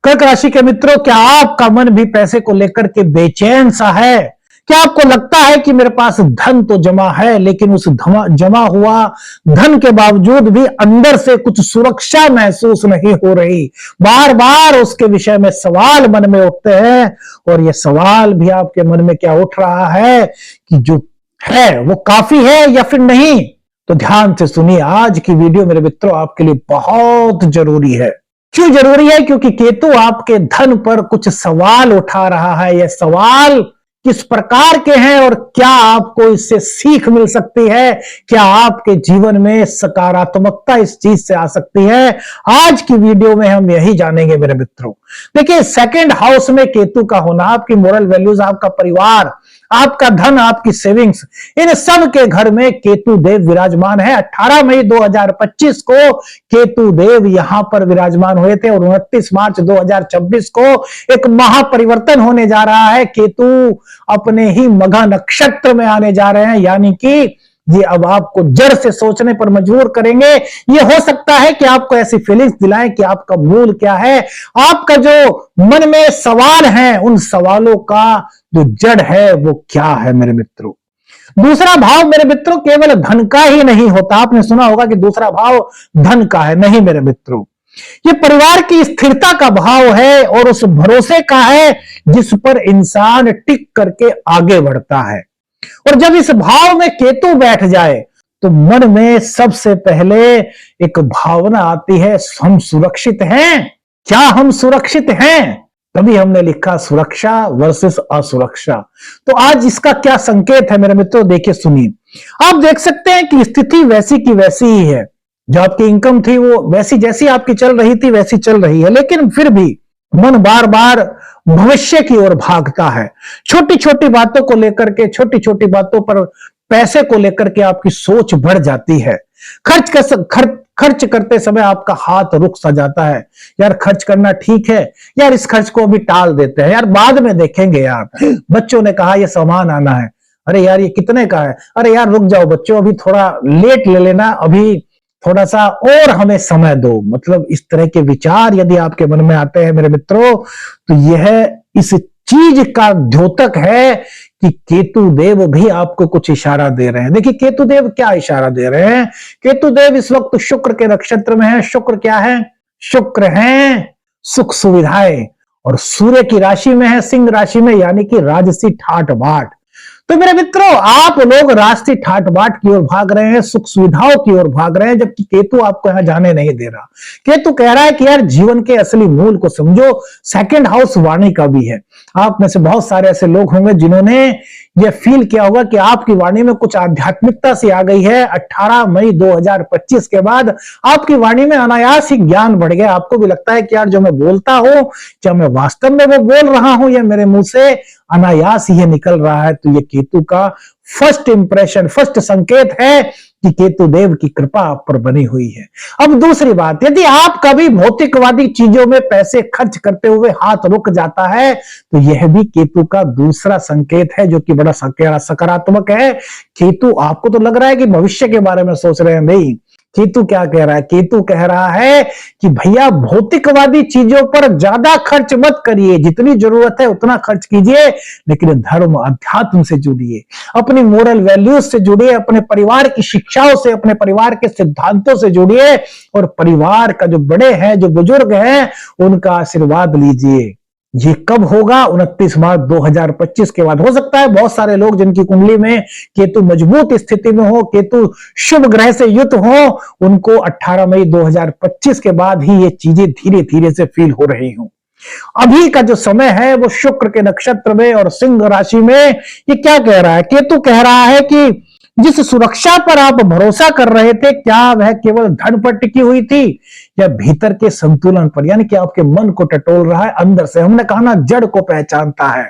कर्क राशि के मित्रों, क्या आपका मन भी पैसे को लेकर के बेचैन सा है? क्या आपको लगता है कि मेरे पास धन तो जमा है, लेकिन उस जमा हुआ धन के बावजूद भी अंदर से कुछ सुरक्षा महसूस नहीं हो रही? बार बार उसके विषय में सवाल मन में उठते हैं, और ये सवाल भी आपके मन में क्या उठ रहा है कि जो है वो काफी है या फिर नहीं? तो ध्यान से सुनिए, आज की वीडियो मेरे मित्रों आपके लिए बहुत जरूरी है। क्यों जरूरी है? क्योंकि केतु आपके धन पर कुछ सवाल उठा रहा है। यह सवाल किस प्रकार के हैं और क्या आपको इससे सीख मिल सकती है? क्या आपके जीवन में सकारात्मकता इस चीज से आ सकती है? आज की वीडियो में हम यही जानेंगे मेरे मित्रों। देखिए, सेकंड हाउस में केतु का होना आपकी मोरल वैल्यूज, आपका परिवार, आपका धन, आपकी सेविंग्स, इन सब के घर में केतु देव विराजमान है। 18 मई 2025 को केतु देव यहां पर विराजमान हुए थे और 29 मार्च 2026 को एक महापरिवर्तन होने जा रहा है। केतु अपने ही मघा नक्षत्र में आने जा रहे हैं, यानी कि ये अब आपको जड़ से सोचने पर मजबूर करेंगे। ये हो सकता है कि आपको ऐसी फीलिंग्स दिलाएं कि आपका मूल क्या है, आपका जो मन में सवाल है, उन सवालों का जो जड़ है वो क्या है मेरे मित्रों। दूसरा भाव मेरे मित्रों केवल धन का ही नहीं होता। आपने सुना होगा कि दूसरा भाव धन का है। नहीं मेरे मित्रों, ये परिवार की स्थिरता का भाव है और उस भरोसे का है जिस पर इंसान टिक करके आगे बढ़ता है। और जब इस भाव में केतु बैठ जाए तो मन में सबसे पहले एक भावना आती है, हम सुरक्षित हैं। क्या हम सुरक्षित हैं? तभी हमने लिखा सुरक्षा वर्सेस असुरक्षा। तो आज इसका क्या संकेत है मेरे मित्रों, देखिए सुनिए। आप देख सकते हैं कि स्थिति वैसी की वैसी ही है। जो आपकी इनकम थी वो वैसी जैसी आपकी चल रही थी वैसी चल रही है, लेकिन फिर भी मन बार बार भविष्य की ओर भागता है। छोटी छोटी बातों को लेकर के, छोटी छोटी बातों पर पैसे को लेकर के आपकी सोच बढ़ जाती है। खर्च करते समय आपका हाथ रुक सा जाता है। यार खर्च करना ठीक है, यार इस खर्च को अभी टाल देते हैं, यार बाद में देखेंगे, यार बच्चों ने कहा ये सामान आना है, अरे यार ये कितने का है, अरे यार रुक जाओ बच्चों, अभी थोड़ा लेट ले लेना, अभी थोड़ा सा और हमें समय दो। मतलब इस तरह के विचार यदि आपके मन में आते हैं मेरे मित्रों, तो यह इस चीज का द्योतक है कि केतु देव भी आपको कुछ इशारा दे रहे हैं। देखिए केतु देव क्या इशारा दे रहे हैं। केतु देव इस वक्त शुक्र के नक्षत्र में है। शुक्र क्या है? शुक्र है सुख सुविधाएं, और सूर्य की राशि में है, सिंह राशि में, यानी कि राजसी ठाट बाट। तो मेरे मित्रों, आप लोग राष्ट्रीय ठाट बाट की ओर भाग रहे हैं, सुख सुविधाओं की ओर भाग रहे हैं, जबकि केतु आपको यहां जाने नहीं दे रहा। केतु कह रहा है कि यार जीवन के असली मूल को समझो। सेकंड हाउस वाणी का भी है। आप में से बहुत सारे ऐसे लोग होंगे जिन्होंने यह फील किया होगा कि आपकी वाणी में कुछ आध्यात्मिकता सी आ गई है। 18 मई 2025 के बाद आपकी वाणी में अनायास ही ज्ञान बढ़ गया। आपको भी लगता है कि यार जो मैं बोलता हूं, क्या मैं वास्तव में वो बोल रहा हूं या मेरे मुंह से अनायास ही निकल रहा है। तो ये केतु का फर्स्ट इंप्रेशन, फर्स्ट संकेत है कि केतु देव की कृपा आप पर बनी हुई है। अब दूसरी बात, यदि आप कभी भौतिकवादी चीजों में पैसे खर्च करते हुए हाथ रुक जाता है, तो यह भी केतु का दूसरा संकेत है, जो कि बड़ा सकारात्मक है। केतु, आपको तो लग रहा है कि भविष्य के बारे में सोच रहे हैं, नहीं। केतु क्या कह रहा है? केतु कह रहा है कि भैया भौतिकवादी चीजों पर ज्यादा खर्च मत करिए, जितनी जरूरत है उतना खर्च कीजिए, लेकिन धर्म अध्यात्म से जुड़िए, अपनी मोरल वैल्यूज से जुड़िए, अपने परिवार की शिक्षाओं से, अपने परिवार के सिद्धांतों से जुड़िए, और परिवार का जो बड़े हैं, जो बुजुर्ग हैं, उनका आशीर्वाद लीजिए। ये कब होगा? 29 मार्च 2025 के बाद। हो सकता है बहुत सारे लोग जिनकी कुंडली में केतु मजबूत स्थिति में हो, केतु शुभ ग्रह से युक्त हो, उनको 18 मई 2025 के बाद ही ये चीजें धीरे धीरे से फील हो रही हो। अभी का जो समय है वो शुक्र के नक्षत्र में और सिंह राशि में। ये क्या कह रहा है? केतु कह रहा है कि जिस सुरक्षा पर आप भरोसा कर रहे थे, क्या वह केवल धन पर टिकी हुई थी या भीतर के संतुलन पर, यानी कि आपके मन को टटोल रहा है अंदर से। हमने कहा ना, जड़ को पहचानता है।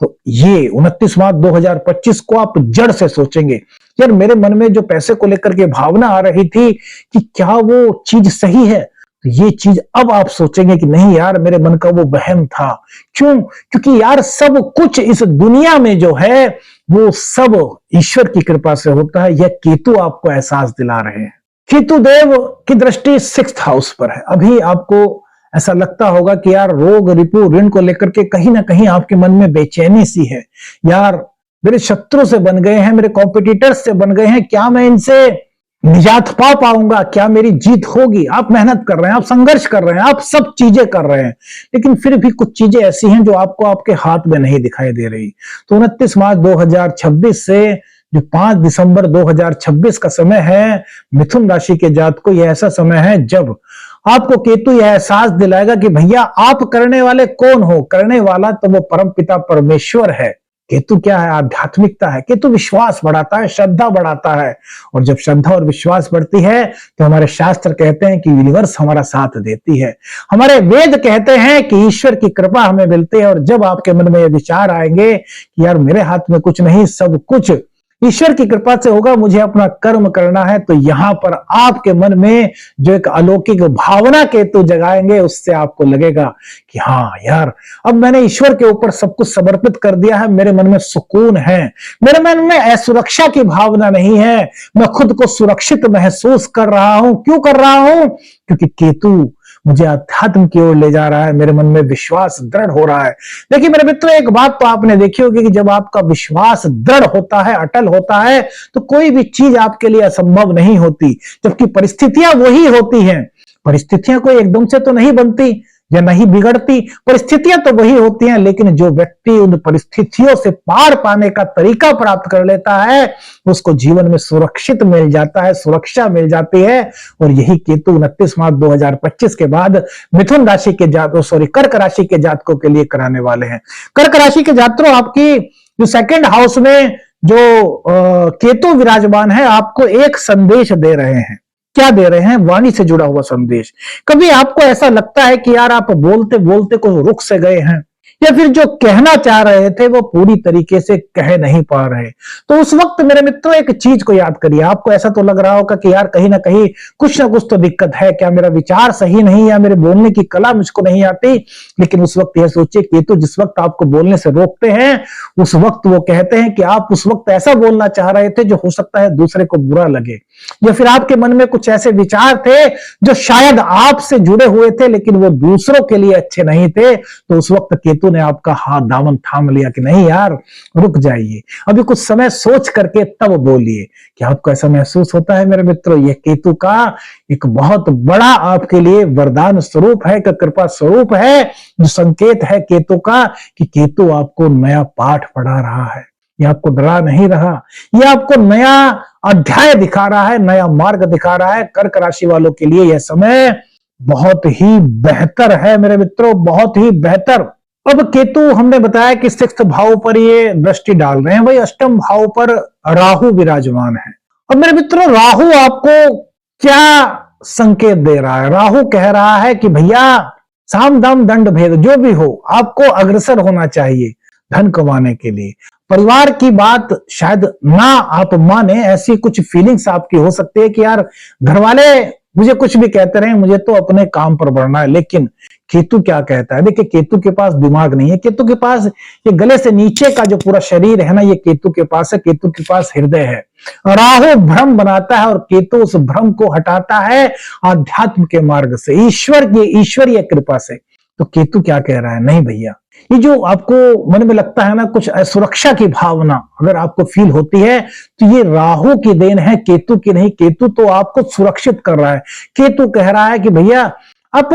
तो ये 29 मार्च 2025 को आप जड़ से सोचेंगे, यार मेरे मन में जो पैसे को लेकर के भावना आ रही थी कि क्या वो चीज सही है, तो ये चीज अब आप सोचेंगे कि नहीं यार, मेरे मन का वो वहम था। क्यों? क्योंकि यार सब कुछ इस दुनिया में जो है वो सब ईश्वर की कृपा से होता है। यह केतु आपको एहसास दिला रहे हैं। केतु देव की दृष्टि 6th हाउस पर है। अभी आपको ऐसा लगता होगा कि यार रोग रिपू ऋण को लेकर के कहीं ना कहीं आपके मन में बेचैनी सी है। यार मेरे शत्रु से बन गए हैं, मेरे कॉम्पिटिटर्स से बन गए हैं, क्या मैं इनसे निजात पा पाऊंगा, क्या मेरी जीत होगी। आप मेहनत कर रहे हैं, आप संघर्ष कर रहे हैं, आप सब चीजें कर रहे हैं, लेकिन फिर भी कुछ चीजें ऐसी हैं जो आपको आपके हाथ में नहीं दिखाई दे रही। तो 29 मार्च 2026 से जो 5 दिसंबर 2026 का समय है, मिथुन राशि के जातकों यह ऐसा समय है जब आपको केतु यह एहसास दिलाएगा कि भैया आप करने वाले कौन हो। करने वाला तो वो परम पिता परमेश्वर है। केतु क्या है? आध्यात्मिकता है। केतु विश्वास बढ़ाता है, श्रद्धा बढ़ाता है, और जब श्रद्धा और विश्वास बढ़ती है तो हमारे शास्त्र कहते हैं कि यूनिवर्स हमारा साथ देती है। हमारे वेद कहते हैं कि ईश्वर की कृपा हमें मिलती है। और जब आपके मन में ये विचार आएंगे कि यार मेरे हाथ में कुछ नहीं, सब कुछ ईश्वर की कृपा से होगा, मुझे अपना कर्म करना है, तो यहां पर आपके मन में जो एक अलौकिक भावना केतु जगाएंगे, उससे आपको लगेगा कि हाँ यार अब मैंने ईश्वर के ऊपर सब कुछ समर्पित कर दिया है, मेरे मन में सुकून है, मेरे मन में असुरक्षा की भावना नहीं है, मैं खुद को सुरक्षित महसूस कर रहा हूं। क्यों कर रहा हूं? क्योंकि केतु मुझे अध्यात्म की ओर ले जा रहा है, मेरे मन में विश्वास दृढ़ हो रहा है। देखिए मेरे मित्रों, एक बात तो आपने देखी होगी कि जब आपका विश्वास दृढ़ होता है, अटल होता है, तो कोई भी चीज आपके लिए असंभव नहीं होती, जबकि परिस्थितियां वही होती हैं। परिस्थितियां कोई एकदम से तो नहीं बनती या नहीं बिगड़ती, परिस्थितियां तो वही होती हैं, लेकिन जो व्यक्ति उन परिस्थितियों से पार पाने का तरीका प्राप्त कर लेता है, उसको जीवन में सुरक्षित मिल जाता है, सुरक्षा मिल जाती है। और यही केतु 29 मार्च 2025 के बाद मिथुन राशि के कर्क राशि के जातकों के लिए कराने वाले हैं। कर्क राशि के जातकों, आपकी जो सेकंड हाउस में जो केतु विराजमान है, आपको एक संदेश दे रहे हैं। क्या दे रहे हैं? वाणी से जुड़ा हुआ संदेश। कभी आपको ऐसा लगता है कि यार आप बोलते बोलते कुछ रुक से गए हैं, या फिर जो कहना चाह रहे थे वो पूरी तरीके से कह नहीं पा रहे, तो उस वक्त मेरे मित्रों एक चीज को याद करिए। आपको ऐसा तो लग रहा होगा कि यार कहीं ना कहीं कुछ ना कुछ तो दिक्कत है, क्या मेरा विचार सही नहीं, या मेरे बोलने की कला मुझको नहीं आती। लेकिन उस वक्त यह सोचिए, केतु जिस वक्त आपको बोलने से रोकते हैं, उस वक्त वो कहते हैं कि आप उस वक्त ऐसा बोलना चाह रहे थे जो हो सकता है दूसरे को बुरा लगे, या फिर आपके मन में कुछ ऐसे विचार थे जो शायद आपसे जुड़े हुए थे लेकिन वो दूसरों के लिए अच्छे नहीं थे। तो उस वक्त केतु ने आपका हाथ दामन थाम लिया कि नहीं यार रुक जाइए, अभी कुछ समय सोच करके तब बोलिए। क्या आपको ऐसा महसूस होता है मेरे मित्रों? यह केतु का एक बहुत बड़ा आपके लिए वरदान स्वरूप है, कृपा स्वरूप है, जो संकेत है केतु का कि केतु आपको नया पाठ पढ़ा रहा है। ये आपको डरा नहीं रहा, ये आपको नया अध्याय दिखा रहा है, नया मार्ग दिखा रहा है। कर्क राशि वालों के लिए यह समय बहुत ही बेहतर है मेरे मित्रों, बहुत ही बेहतर। अब केतु हमने बताया कि 6th भाव पर ये दृष्टि डाल रहे हैं, वही 8th भाव पर राहु विराजमान है। अब मेरे मित्रों, राहु आपको क्या संकेत दे रहा है? राहु कह रहा है कि भैया साम दाम दंड भेद जो भी हो, आपको अग्रसर होना चाहिए धन कमाने के लिए। परिवार की बात शायद ना आप माने, ऐसी कुछ फीलिंग्स आपकी हो सकती है कि यार घर वाले मुझे कुछ भी कहते रहे, मुझे तो अपने काम पर बढ़ना है। लेकिन केतु क्या कहता है? देखिए केतु के पास दिमाग नहीं है, केतु के पास ये गले से नीचे का जो पूरा शरीर है ना, ये केतु के पास है, केतु के पास हृदय है। राहु भ्रम बनाता है और केतु उस भ्रम को हटाता है आध्यात्म के मार्ग से, ईश्वरीय कृपा से। तो केतु क्या कह रहा है? नहीं भैया, ये जो आपको मन में लगता है ना कुछ असुरक्षा की भावना अगर आपको फील होती है, तो ये राहु की देन है, केतु की नहीं। केतु तो आपको सुरक्षित कर रहा है। केतु कह रहा है कि भैया आप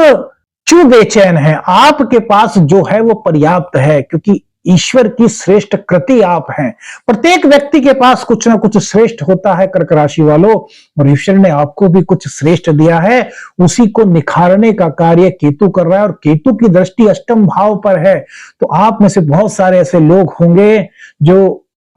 क्यों बेचैन है, आपके पास जो है वो पर्याप्त है, क्योंकि ईश्वर की श्रेष्ठ कृति आप हैं। प्रत्येक व्यक्ति के पास कुछ ना कुछ श्रेष्ठ होता है कर्क राशि वालों, और ईश्वर ने आपको भी कुछ श्रेष्ठ दिया है, उसी को निखारने का कार्य केतु कर रहा है। और केतु की दृष्टि 8th भाव पर है। तो आप में से बहुत सारे ऐसे लोग होंगे जो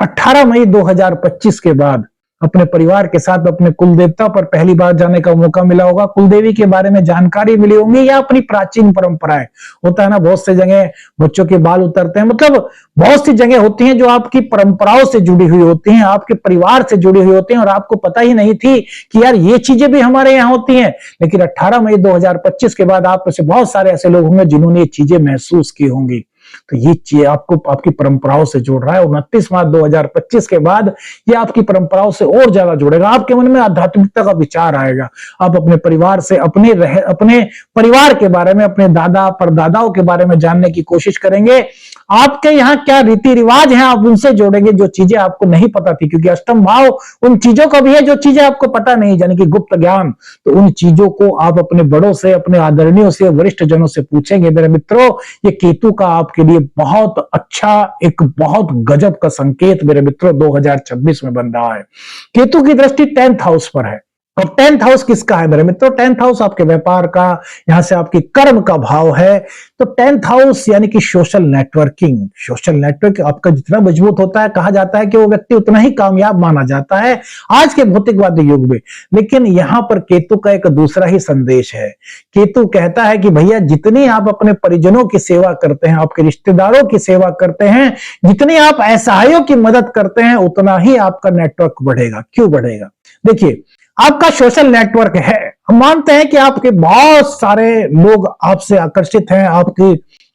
18 मई 2025 के बाद अपने परिवार के साथ अपने कुल देवता पर पहली बार जाने का मौका मिला होगा, कुलदेवी के बारे में जानकारी मिली होगी, या अपनी प्राचीन परंपराएं। होता है ना, बहुत से जगह बच्चों के बाल उतरते हैं, मतलब बहुत सी जगह होती हैं जो आपकी परंपराओं से जुड़ी हुई होती हैं, आपके परिवार से जुड़ी हुई होती हैं, और आपको पता ही नहीं थी कि यार ये चीजें भी हमारे यहाँ होती हैं। लेकिन 18 मई 2025 के बाद आप में से बहुत सारे ऐसे लोग होंगे जिन्होंने ये चीजें महसूस की होंगी। तो ये चीज आपको आपकी परंपराओं से जोड़ रहा है। 29 मार्च 2025 के बाद ये आपकी परंपराओं से और ज्यादा जुड़ेगा। आपके मन में आध्यात्मिकता का विचार आएगा। आप अपने परिवार से अपने परिवार के बारे में, अपने दादा परदादाओं के बारे में जानने की कोशिश करेंगे। आपके यहाँ क्या रीति रिवाज है आप उनसे जोड़ेंगे, जो चीजें आपको नहीं पता थी, क्योंकि अष्टम भाव उन चीजों का भी है जो चीजें आपको पता नहीं, यानी कि गुप्त ज्ञान। तो उन चीजों को आप अपने बड़ों से, अपने आदरणीयों से, वरिष्ठ जनों से पूछेंगे। मेरे मित्रों, ये केतु का आपके लिए बहुत अच्छा, एक बहुत गजब का संकेत मेरे मित्रों 2026 में बन रहा है। केतु की दृष्टि 10th हाउस पर है। और 10th हाउस किसका है मेरे मित्रों? 10th हाउस आपके व्यापार का, यहां से आपकी कर्म का भाव है। तो 10th हाउस यानी कि सोशल नेटवर्किंग। सोशल नेटवर्क आपका जितना मजबूत होता है, कहा जाता है कि वो व्यक्ति उतना ही कामयाब माना जाता है आज के भौतिकवादी युग में। लेकिन यहां पर केतु का एक दूसरा ही संदेश है। केतु कहता है कि भैया, जितनी आप अपने परिजनों की सेवा करते हैं, आपके रिश्तेदारों की सेवा करते हैं, जितनी आप असहायों की मदद करते हैं, उतना ही आपका नेटवर्क बढ़ेगा। क्यों बढ़ेगा? देखिए, आपका सोशल नेटवर्क है। हम मानते हैं कि आपके बहुत सारे लोग आपसे आकर्षित हैं,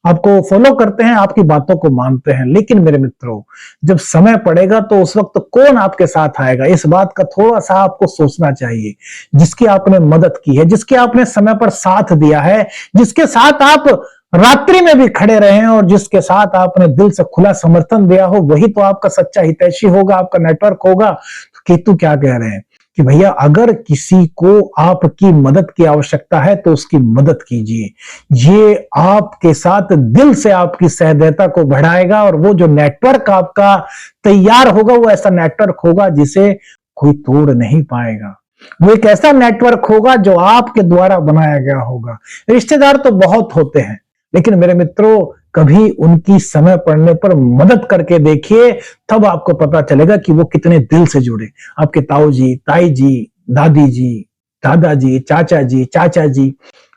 आपको फॉलो करते हैं, आपकी बातों को मानते हैं। लेकिन मेरे मित्रों, जब समय पड़ेगा तो उस वक्त कौन आपके साथ आएगा, इस बात का थोड़ा सा आपको सोचना चाहिए। जिसकी आपने मदद की है, जिसके आपने समय पर साथ दिया है, जिसके साथ आप रात्रि में भी खड़े रहे हैं और जिसके साथ आपने दिल से खुला समर्थन दिया हो, वही तो आपका सच्चा हितैषी होगा, आपका नेटवर्क होगा। तो केतु क्या कह रहे हैं कि भैया, अगर किसी को आपकी मदद की आवश्यकता है तो उसकी मदद कीजिए। ये आपके साथ दिल से आपकी सहृदयता को बढ़ाएगा और वो जो नेटवर्क आपका तैयार होगा, वो ऐसा नेटवर्क होगा जिसे कोई तोड़ नहीं पाएगा। वो एक ऐसा नेटवर्क होगा जो आपके द्वारा बनाया गया होगा। रिश्तेदार तो बहुत होते हैं, लेकिन मेरे मित्रों, कभी उनकी समय पड़ने पर मदद करके देखिए, तब आपको पता चलेगा कि वो कितने दिल से जुड़े। आपके ताऊ जी, ताई जी, दादी जी, दादाजी, चाचा जी,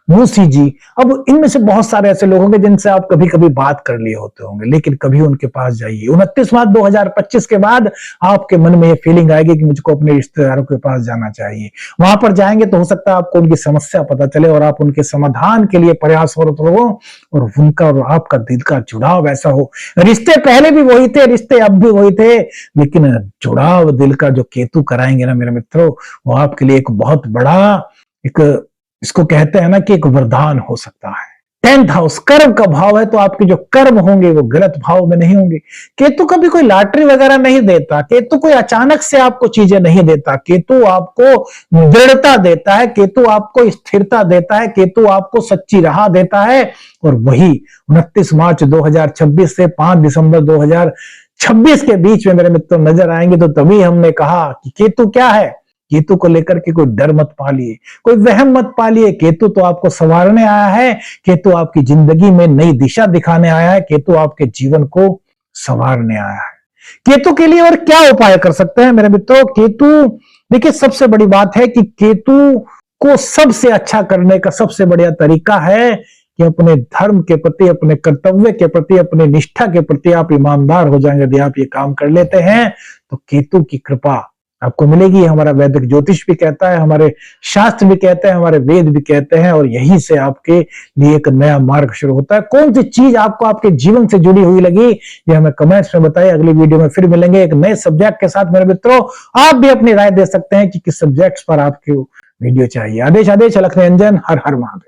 मौसी जी। अब इनमें से बहुत सारे ऐसे लोग होंगे जिनसे आप कभी कभी बात कर लिए होते होंगे, लेकिन कभी उनके पास जाइए। 29 मार्च 2025 के बाद आपके मन में ये फीलिंग आएगी कि मुझको अपने रिश्तेदारों के पास जाना चाहिए। वहां पर जाएंगे तो हो सकता है आपको उनकी समस्या पता चले और आप उनके समाधान के लिए प्रयासरत हो और उनका और आपका दिल का जुड़ाव ऐसा हो। रिश्ते पहले भी वही थे, रिश्ते अब भी वही थे, लेकिन जुड़ाव दिल का जो केतु कराएंगे ना मेरे मित्रों, वो आपके लिए एक बहुत बड़ा, एक इसको कहते हैं ना कि एक वरदान हो सकता है। 10th हाउस कर्म का भाव है, तो आपके जो कर्म होंगे वो गलत भाव में नहीं होंगे। केतु कभी कोई लॉटरी वगैरह नहीं देता, केतु कोई अचानक से आपको चीजें नहीं देता। केतु आपको दृढ़ता देता है, केतु आपको स्थिरता देता है, केतु आपको सच्ची राह देता है। और वही 29 मार्च 2026 से 5 दिसंबर 2026 के बीच में मेरे मित्रों नजर आएंगे। तो तभी हमने कहा कि केतु क्या है। केतु को लेकर के कोई डर मत पालिए, कोई वहम मत पालिए। केतु तो आपको संवारने आया है, केतु आपकी जिंदगी में नई दिशा दिखाने आया है, केतु आपके जीवन को संवारने आया है। केतु के लिए और क्या उपाय कर सकते हैं मेरे मित्रों? केतु, देखिए, सबसे बड़ी बात है कि केतु को सबसे अच्छा करने का सबसे बढ़िया तरीका है कि अपने धर्म के प्रति, अपने कर्तव्य के प्रति, अपने निष्ठा के प्रति आप ईमानदार हो जाएंगे। यदि आप ये काम कर लेते हैं तो केतु की कृपा आपको मिलेगी। हमारा वैदिक ज्योतिष भी कहता है, हमारे शास्त्र भी कहते हैं, हमारे वेद भी कहते हैं, और यहीं से आपके लिए एक नया मार्ग शुरू होता है। कौन सी चीज आपको आपके जीवन से जुड़ी हुई लगी, ये हमें कमेंट्स में बताइए। अगली वीडियो में फिर मिलेंगे एक नए सब्जेक्ट के साथ। मेरे मित्रों, आप भी अपनी राय दे सकते हैं कि किस सब्जेक्ट पर आपको वीडियो चाहिए। आदेश अलख निरंजन। हर हर महादेव।